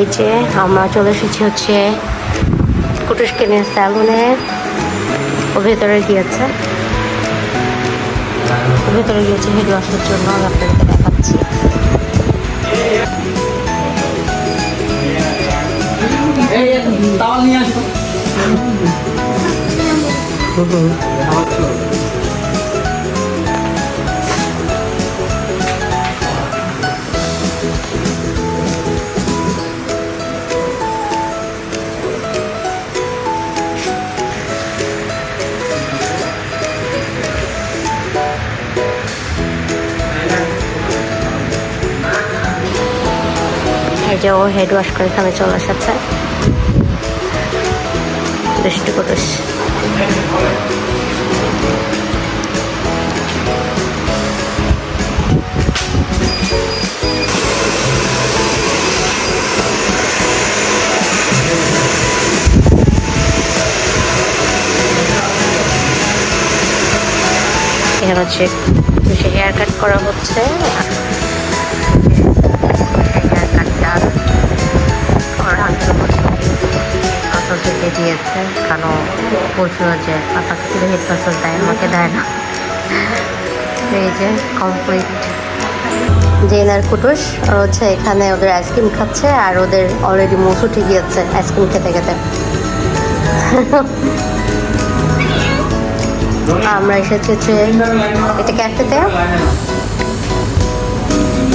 এই যে আমরা চলে এসেছি হচ্ছে কুটুসকে নিয়ে স্যালুনে। ও ভেতরে গিয়েছে হেড ওয়াশের জন্য। আমি আপনাদেরকে দেখাচ্ছি। এই যে ও হেড ওয়াশ করে এখানে চলে এসেছে। দুষ্টু কুটুস। এখানে হচ্ছে হেয়ার কাট করা হচ্ছে। দিয়েছে কারণ বলছিল যে পাপাকে শুধু হেড মাসাজ দেয়, আমাকে দেয় না। এই যে কমপ্লিট জেনার কুটুস আর হচ্ছে এখানে ওদের আইসক্রিম খাচ্ছে, আর ওদের অলরেডি মুখ উঠে গিয়েছে আইসক্রিম খেতে খেতে। আমরা এসেছি হচ্ছে এটা ক্যাফেতে।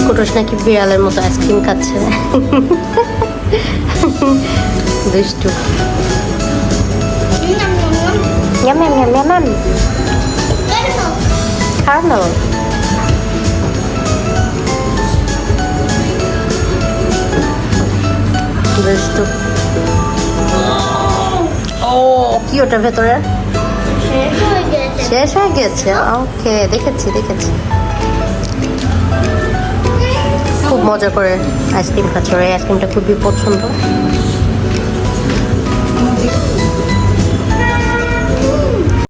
কুটুস নাকি বিড়ালের মতো আইসক্রিম খাচ্ছে। দুষ্টু। Yum yum yum yum yum. Caramel. দুষ্টু। ও কি ওটার ভেতরে শেষ হয়ে গেছে। ওকে, দেখেছি। খুব মজা করে আইসক্রিম খাচ্ছে। ওর এই আইসক্রিমটা খুবই পছন্দ।